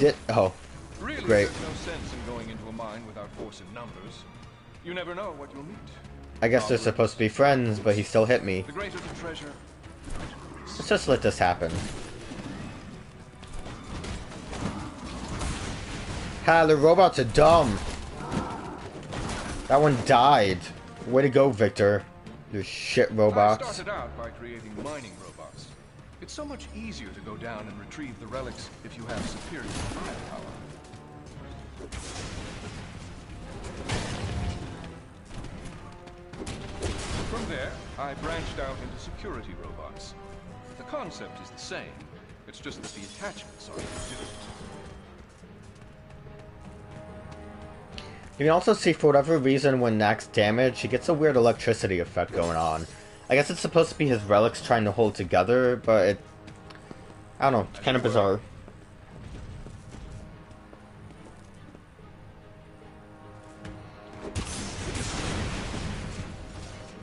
did. Oh, Really, great. there's no sense in going into a mine without force in numbers. You never know what you'll meet. I guess they're supposed to be friends, but he still hit me. The greater the treasure. Let's just let this happen. Ha, the robots are dumb. That one died. Way to go, Victor. You shit robots. I started out by creating mining robots. It's so much easier to go down and retrieve the relics if you have superior firepower. From there, I branched out into security robots. The concept is the same. It's just that the attachments are different. You can also see, for whatever reason, when Knack's damaged, he gets a weird electricity effect going on. I guess it's supposed to be his relics trying to hold together, but it... I don't know, it's kind of bizarre.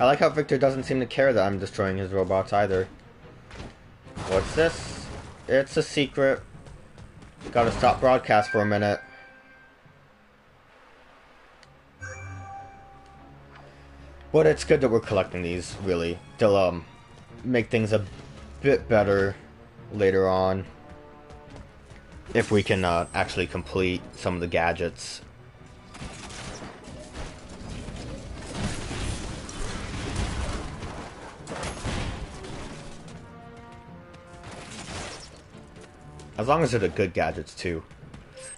I like how Victor doesn't seem to care that I'm destroying his robots either. What's this? It's a secret. Gotta stop broadcast for a minute. But it's good that we're collecting these, really. They'll, make things a bit better later on. If we can, actually complete some of the gadgets. As long as they're the good gadgets, too.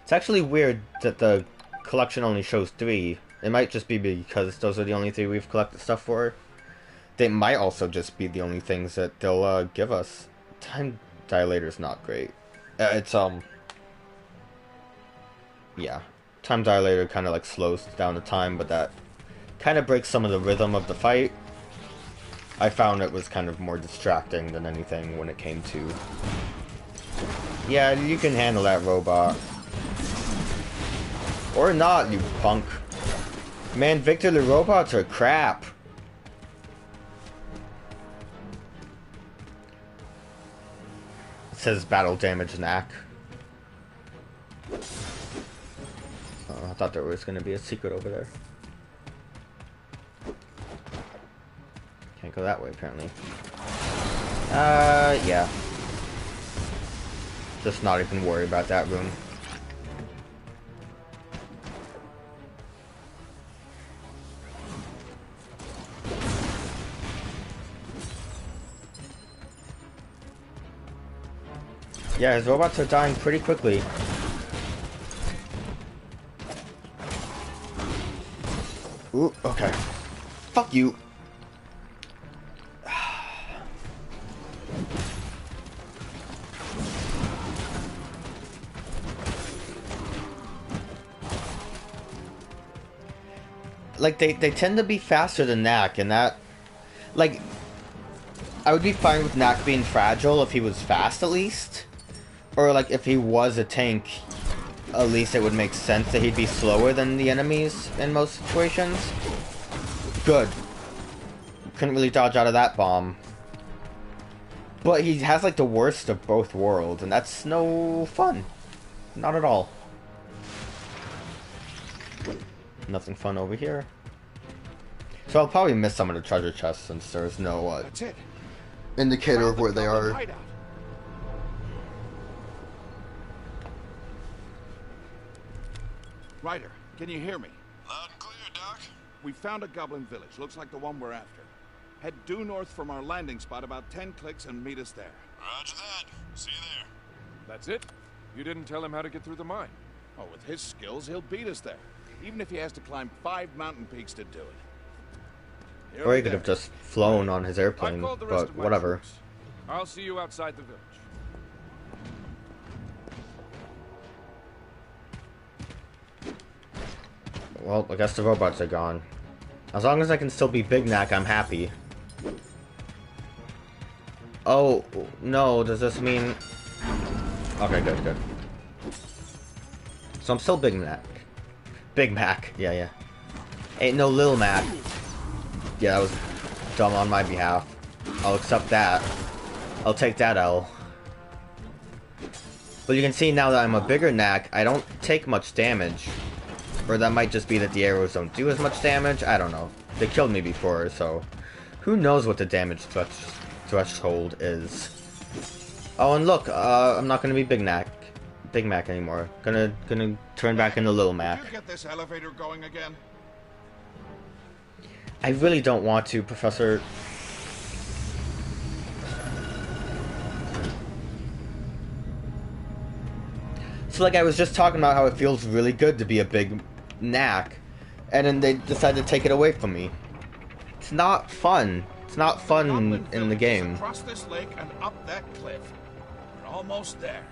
It's actually weird that the collection only shows 3. It might just be because those are the only 3 we've collected stuff for. They might also just be the only things that they'll give us. Time Dilator's not great. It's yeah. Time Dilator kind of like slows down the time, but that kind of breaks some of the rhythm of the fight. I found it was kind of more distracting than anything when it came to... Yeah, you can handle that robot. Or not, you punk. Man, Victor, the robots are crap. It says battle damage Knack. Oh, I thought there was going to be a secret over there. Can't go that way, apparently. Yeah. Just not even worry about that room. Yeah, his robots are dying pretty quickly. Ooh, okay. Fuck you. Like, they tend to be faster than Knack, and that... Like, I would be fine with Knack being fragile if he was fast, at least. Or, like, if he was a tank, at least it would make sense that he'd be slower than the enemies in most situations. Good. Couldn't really dodge out of that bomb. But he has, like, the worst of both worlds, and that's no fun. Not at all. Nothing fun over here. So I'll probably miss some of the treasure chests since there's no That's it. indicator of where they are. Hideout. Ryder, can you hear me? Loud and clear, Doc. We found a goblin village. Looks like the one we're after. Head due north from our landing spot about 10 clicks and meet us there. Roger that. See you there. That's it? You didn't tell him how to get through the mine. Oh, with his skills, he'll beat us there. Even if he has to climb 5 mountain peaks to do it. Or he could have just flown on his airplane, I've called the rest but of my whatever. troops. I'll see you outside the village. Well, I guess the robots are gone. As long as I can still be Big Knack, I'm happy. Oh, no, does this mean... Okay, good, good. So I'm still Big Mac. Big Mac, yeah. Ain't no Lil Mac. Yeah, that was dumb on my behalf. I'll accept that. I'll take that L. But you can see now that I'm a bigger Knack, I don't take much damage. Or that might just be that the arrows don't do as much damage. I don't know. They killed me before, so who knows what the damage threshold is. Oh, and look, I'm not gonna be Big Mac anymore. Gonna turn back into Little Mac. Did you get this elevator going again? I really don't want to, Professor. So, like, I was just talking about how it feels really good to be a big Knack, and then they decided to take it away from me. It's not fun. It's not fun in the game. Across this lake and up that cliff. We're almost there.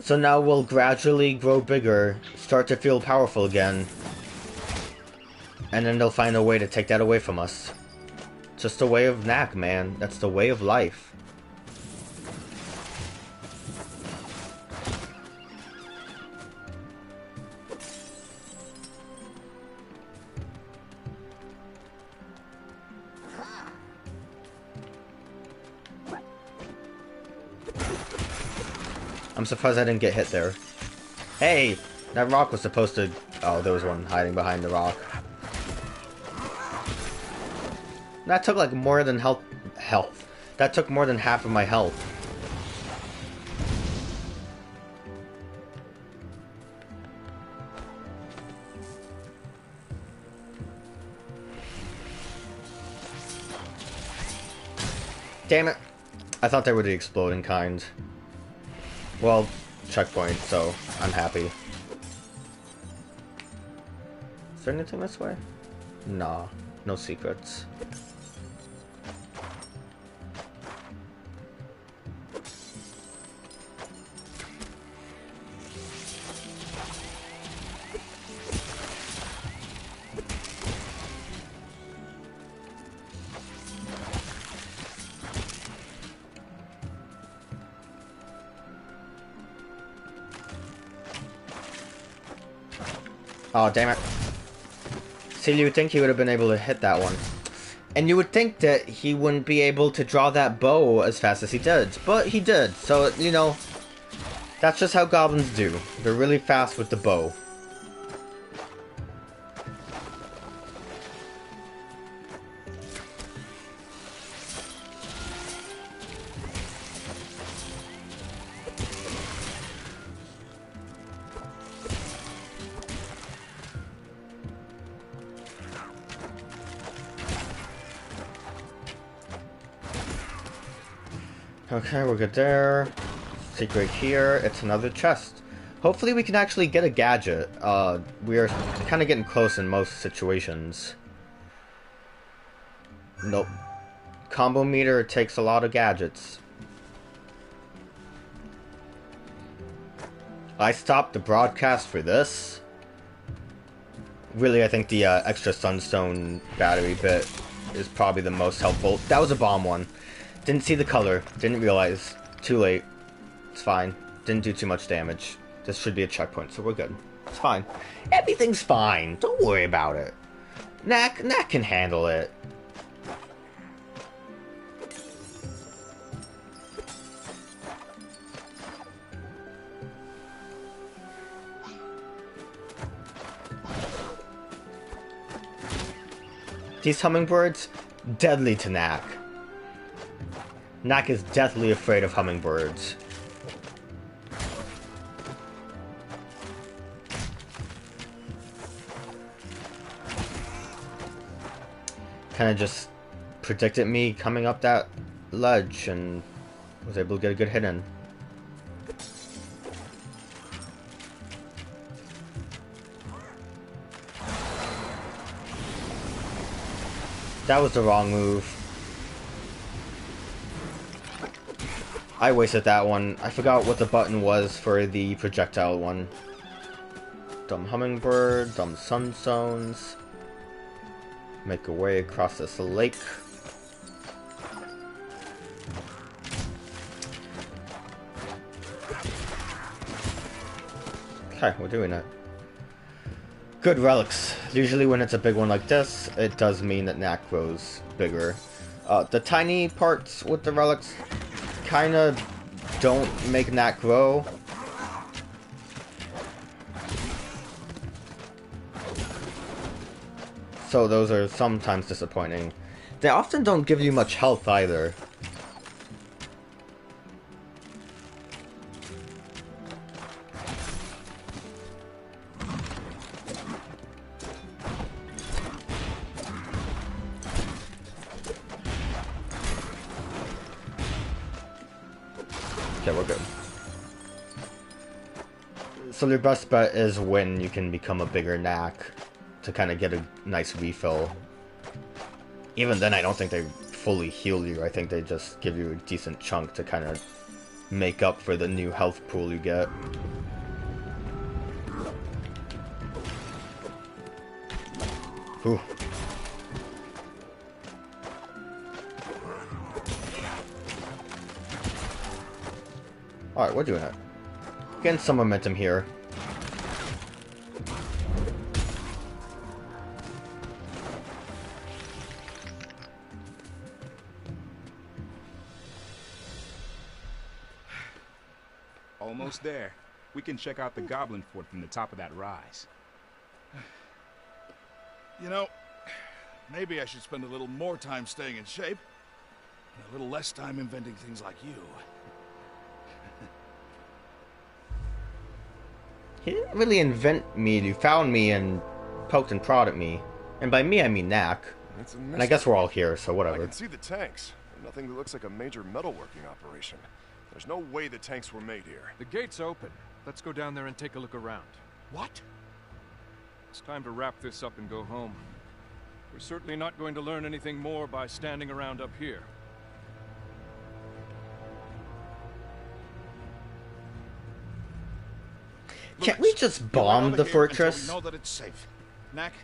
So now we'll gradually grow bigger, start to feel powerful again, and then they'll find a way to take that away from us. Just the way of Knack, man. That's the way of life. I'm surprised I didn't get hit there. Hey! That rock was supposed to... Oh, there was one hiding behind the rock. That took like more than health. That took more than half of my health. Damn it! I thought they were the exploding kind. Well, checkpoint, so I'm happy. Is there anything this way? Nah, no secrets. Oh, damn it. See, you would think he would have been able to hit that one. And you would think that he wouldn't be able to draw that bow as fast as he did. But he did. So, you know, that's just how goblins do. They're really fast with the bow. Okay, we're good there. Secret here. It's another chest. Hopefully we can actually get a gadget. We are kind of getting close in most situations. Nope. Combo meter takes a lot of gadgets. I stopped the broadcast for this. Really, I think the extra sunstone battery bit is probably the most helpful. That was a bomb one. Didn't see the color. Didn't realize. Too late. It's fine. Didn't do too much damage. This should be a checkpoint, so we're good. It's fine. Everything's fine. Don't worry about it. Knack can handle it. These hummingbirds, deadly to Knack. Knack is deathly afraid of hummingbirds. Kind of just predicted me coming up that ledge and was able to get a good hit in. That was the wrong move. I wasted that one. I forgot what the button was for the projectile one. Dumb hummingbird, dumb sunstones. Make a way across this lake. Okay, we're doing it. Good relics. Usually when it's a big one like this, it does mean that Knack grows bigger. The tiny parts with the relics kind of don't make Knack grow. So those are sometimes disappointing. They often don't give you much health either. Okay, we're good. So your best bet is when you can become a bigger Knack to kind of get a nice refill. Even then, I don't think they fully heal you. I think they just give you a decent chunk to kind of make up for the new health pool you get. Whew. Alright, we're doing it. Getting some momentum here. Almost there. We can check out the Goblin Fort from the top of that rise. You know, maybe I should spend a little more time staying in shape, and a little less time inventing things like you. He didn't really invent me. You found me and poked and prodded me. And by me, I mean Knack. And I guess we're all here, so I whatever. can see the tanks. Nothing that looks like a major metalworking operation. There's no way the tanks were made here. The gate's open. Let's go down there and take a look around. What? It's time to wrap this up and go home. We're certainly not going to learn anything more by standing around up here. Can't we just bomb the fortress? We know that it's safe. Knack,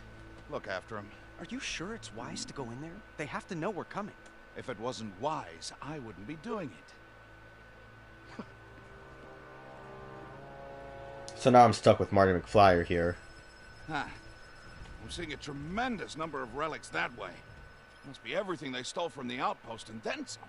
look after him. Are you sure it's wise to go in there? They have to know we're coming. If it wasn't wise, I wouldn't be doing it. So now I'm stuck with Marty McFlyer here. Huh. I'm seeing a tremendous number of relics that way. Must be everything they stole from the outpost and then some.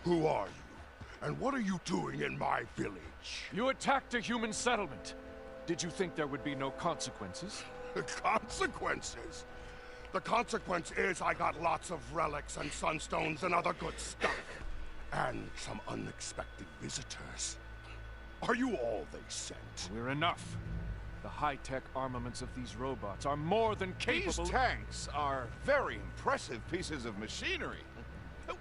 Who are you? And what are you doing in my village? You attacked a human settlement. Did you think there would be no consequences? Consequences? The consequence is I got lots of relics and sunstones and other good stuff. And some unexpected visitors. Are you all they sent? We're enough. The high-tech armaments of these robots are more than capable... These tanks are very impressive pieces of machinery.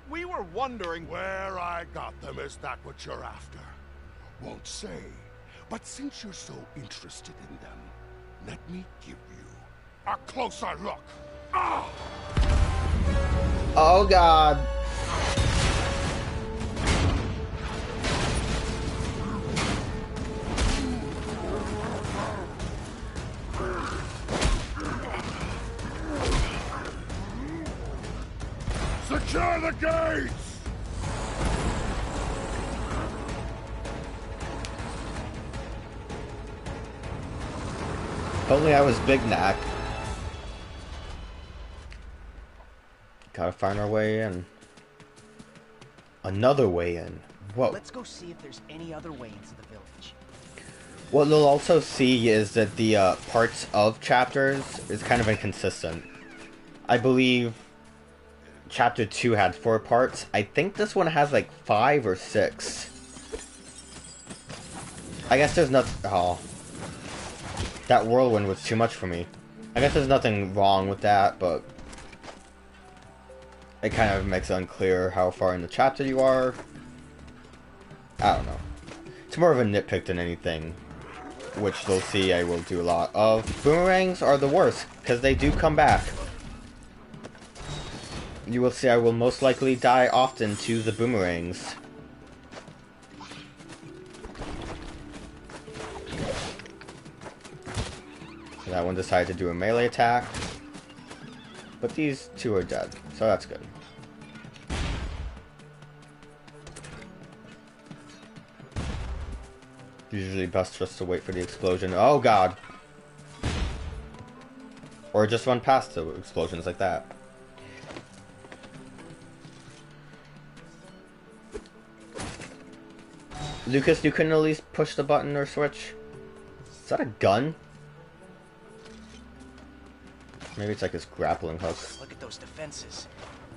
We were wondering... Where I got them, is that what you're after? Won't say. But since you're so interested in them, let me give you a closer look. Ah! Oh god. Secure the gates! If only I was Big Knack. Gotta find our way in. Another way in. Whoa. Let's go see if there's any other way into the village. What you'll also see is that the parts of chapters is kind of inconsistent. I believe Chapter 2 had 4 parts. I think this one has like 5 or 6. I guess there's nothing... Oh. That whirlwind was too much for me. I guess there's nothing wrong with that, but... it kind of makes it unclear how far in the chapter you are. I don't know. It's more of a nitpick than anything. Which they'll see I will do a lot of. Boomerangs are the worst, because they do come back. You will see I will most likely die often to the boomerangs. That one decided to do a melee attack. But these two are dead, so that's good. Usually best just to wait for the explosion. Oh god! Or just run past the explosions like that. Lucas, you couldn't at least push the button or switch? Is that a gun? Maybe it's like his grappling hook. Look at those defenses.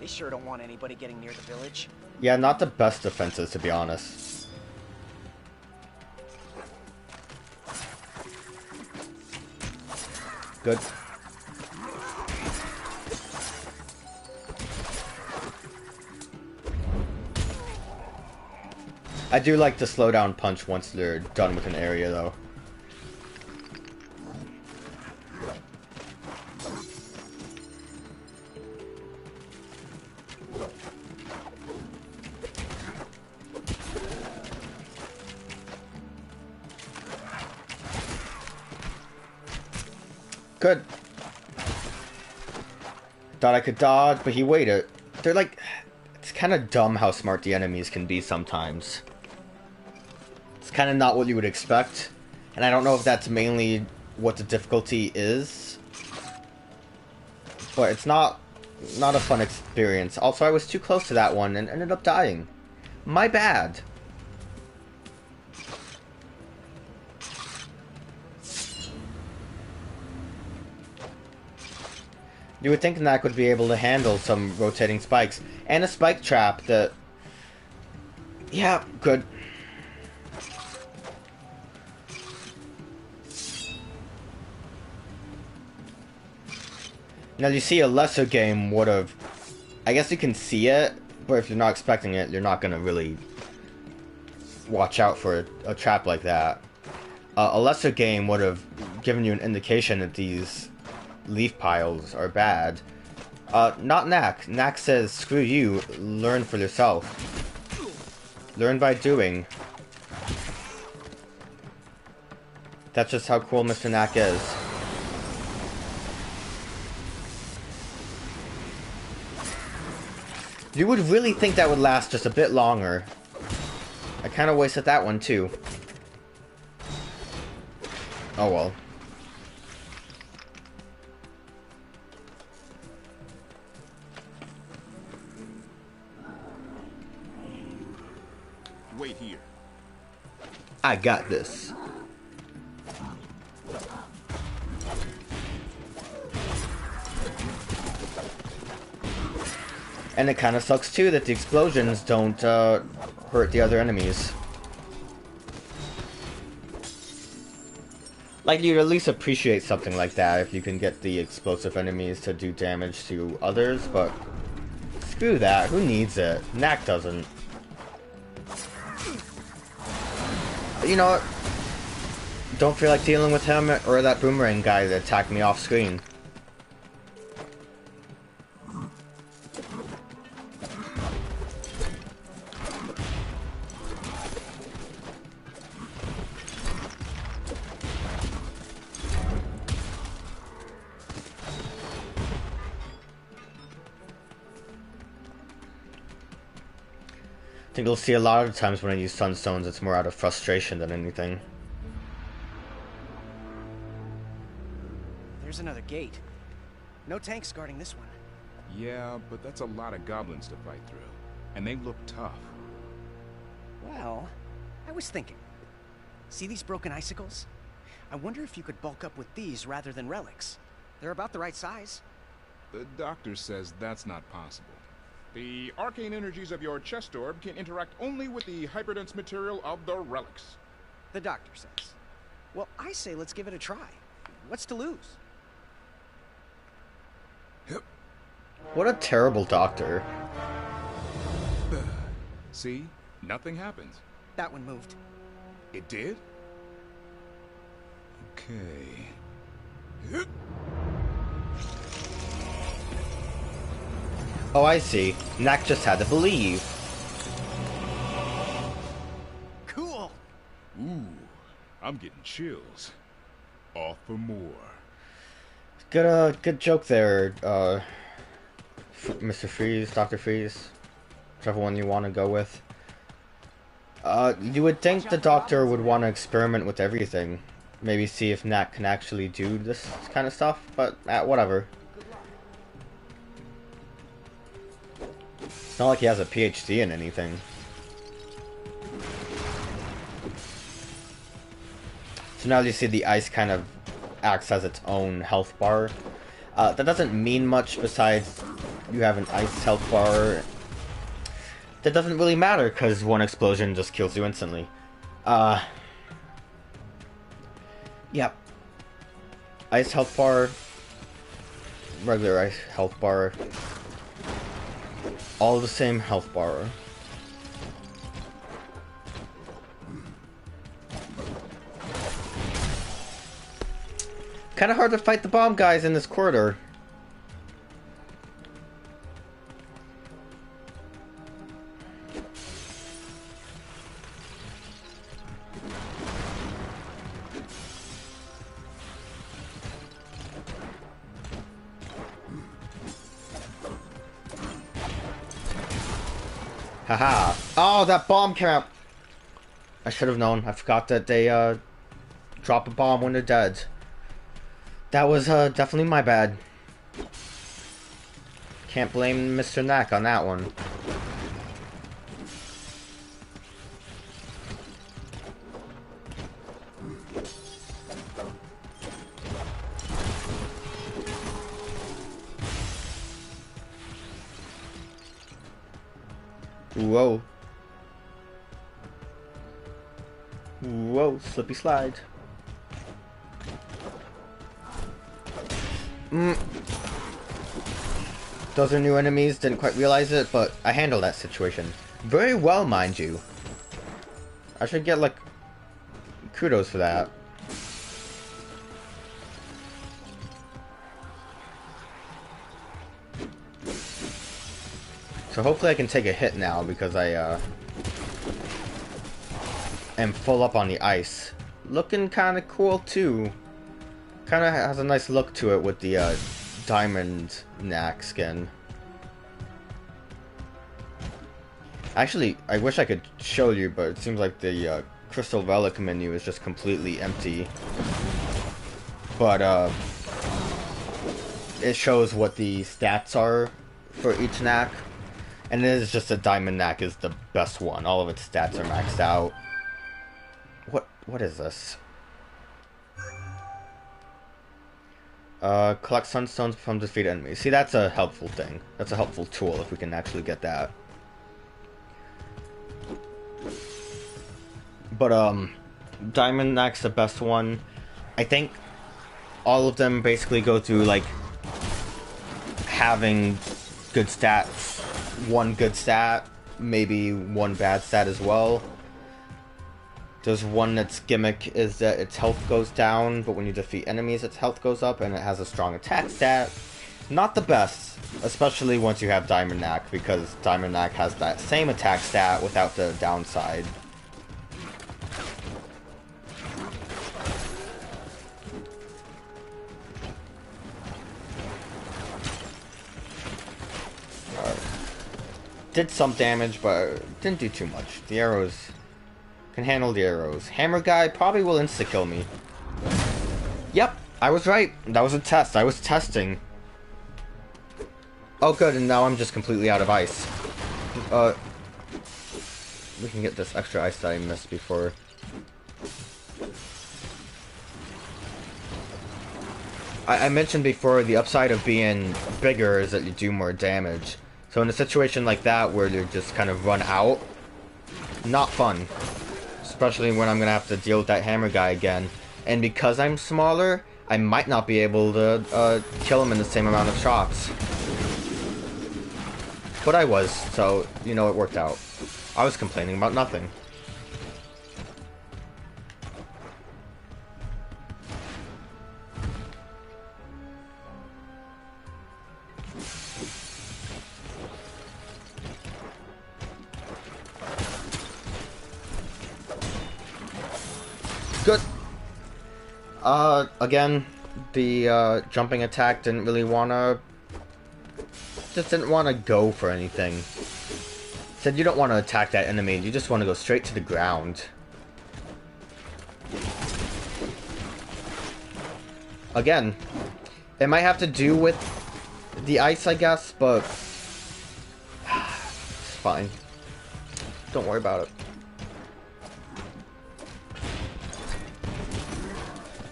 They sure don't want anybody getting near the village. Yeah, not the best defenses, to be honest. Good. I do like to slow down punch once they're done with an area, though. Good. Thought I could dodge, but he waited. They're like... It's kind of dumb how smart the enemies can be sometimes. It's kind of not what you would expect. And I don't know if that's mainly what the difficulty is. But it's not a fun experience. Also, I was too close to that one and ended up dying. My bad. You would think Knack would be able to handle some rotating spikes. And a spike trap that... Yeah, good. Now you see a lesser game would have... I guess you can see it, but if you're not expecting it, you're not going to really watch out for a trap like that. A lesser game would have given you an indication that these leaf piles are bad. Not Knack. Knack says, screw you, learn for yourself. Learn by doing. That's just how cool Mr. Knack is. You would really think that would last just a bit longer. I kind of wasted that one too. Oh well. Wait here. I got this. And it kind of sucks too that the explosions don't hurt the other enemies. Like, you'd at least appreciate something like that if you can get the explosive enemies to do damage to others, but screw that. Who needs it? Knack doesn't. You know what? Don't feel like dealing with him or that boomerang guy that attacked me off screen. I think you'll see a lot of the times when I use sunstones, it's more out of frustration than anything. There's another gate. No tanks guarding this one. Yeah, but that's a lot of goblins to fight through. And they look tough. Well, I was thinking. See these broken icicles? I wonder if you could bulk up with these rather than relics. They're about the right size. The doctor says that's not possible. The arcane energies of your chest orb can interact only with the hyperdense material of the relics. The doctor says. Well, I say let's give it a try. What's to lose? What a terrible doctor. See? Nothing happens. That one moved. It did? Okay. Oh, I see. Knack just had to believe. Cool! Ooh, I'm getting chills. Off for more. Good joke there, Mr. Freeze, Dr. Freeze, whichever one you want to go with. You would think the doctor would want to experiment with everything. Maybe see if Knack can actually do this kind of stuff, but whatever. It's not like he has a PhD in anything. So now you see the ice kind of acts as its own health bar. That doesn't mean much besides you have an ice health bar. That doesn't really matter because one explosion just kills you instantly. Yep. Ice health bar. Regular ice health bar. All the same health bar. Kind of hard to fight the bomb guys in this corridor. Haha. Oh, that bomb came out. I should have known. I forgot that they drop a bomb when they're dead. That was definitely my bad. Can't blame Mr. Knack on that one. Whoa. Whoa, slippy slide. Those are new enemies, didn't quite realize it, but I handled that situation very well, mind you. I should get, like, kudos for that. So hopefully I can take a hit now, because I, am full up on the ice. Looking kinda cool, too. Kinda has a nice look to it with the, diamond Knack skin. Actually, I wish I could show you, but it seems like the crystal relic menu is just completely empty. But it shows what the stats are for each Knack, and it is just a diamond Knack is the best one. All of its stats are maxed out. What is this? Collect sunstones from defeated enemies. See, that's a helpful thing. That's a helpful tool if we can actually get that. But, Diamond Knack's the best one. I think all of them basically go through, like, having good stats. One good stat, maybe one bad stat as well. There's one that's gimmick is that its health goes down, but when you defeat enemies, its health goes up, and it has a strong attack stat. Not the best, especially once you have Diamond Knack, because Diamond Knack has that same attack stat without the downside. Did some damage, but didn't do too much. The arrows can handle the arrows. Hammer guy probably will insta-kill me. Yep, I was right. That was a test. I was testing. Oh good, and now I'm just completely out of ice. We can get this extra ice that I missed before. I mentioned before the upside of being bigger is that you do more damage. So in a situation like that where you just kind of run out, not fun. Especially when I'm going to have to deal with that hammer guy again. And because I'm smaller, I might not be able to kill him in the same amount of shots. But I was, so, you know, it worked out. I was complaining about nothing. Good. Again, the jumping attack didn't really didn't want to go for anything. Said you don't want to attack that enemy, you just want to go straight to the ground. Again, it might have to do with the ice, I guess, but it's fine. Don't worry about it.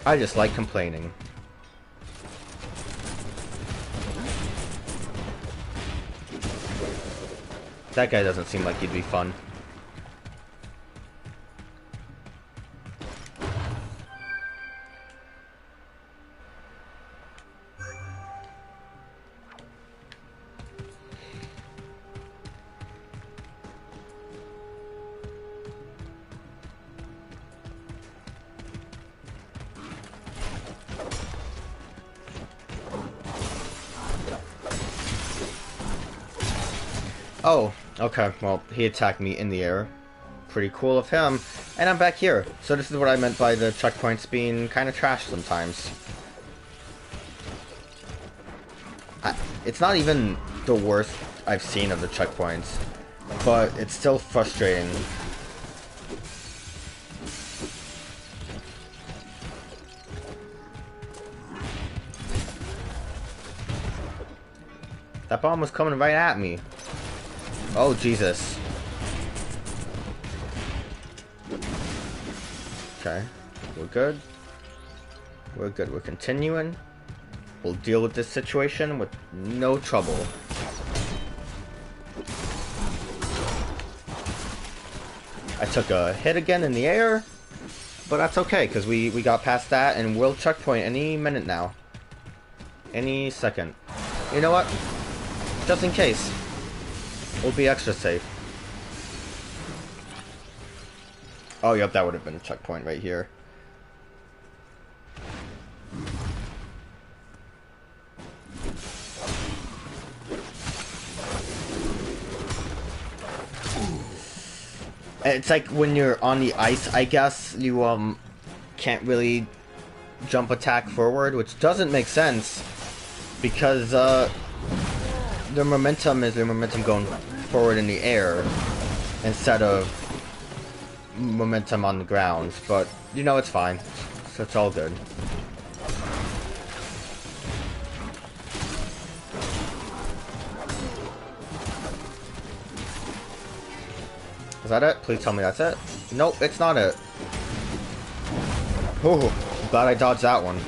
I just like complaining. That guy doesn't seem like he'd be fun. Oh, okay, well, he attacked me in the air. Pretty cool of him. And I'm back here. So this is what I meant by the checkpoints being kind of trash sometimes. It's not even the worst I've seen of the checkpoints, but it's still frustrating. That bomb was coming right at me. Oh, Jesus. Okay, we're good. We're good, we're continuing. We'll deal with this situation with no trouble. I took a hit again in the air, but that's okay, because we got past that, and we'll checkpoint any minute now. Any second. You know what? Just in case. We'll be extra safe. Oh, yep, that would have been a checkpoint right here. It's like when you're on the ice, I guess, you can't really jump attack forward, which doesn't make sense because the momentum is the momentum going forward in the air instead of momentum on the ground, but you know, it's fine, so it's all good. Is that it? Please tell me that's it. Nope, it's not it. Oh, glad I dodged that one.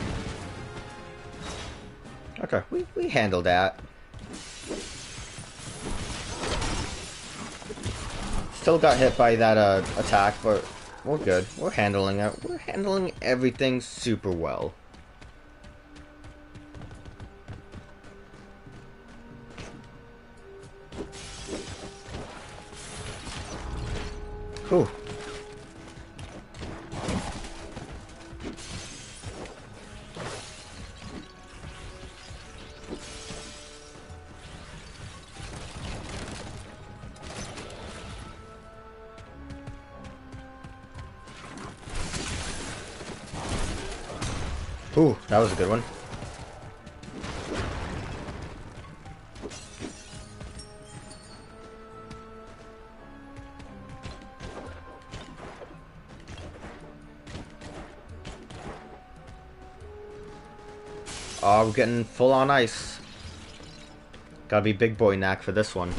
Okay, we handled that. Still got hit by that attack, but we're good. We're handling it. We're handling everything super well. Whew. Ooh, that was a good one. Oh, we're getting full on ice. Gotta be big boy Knack for this one.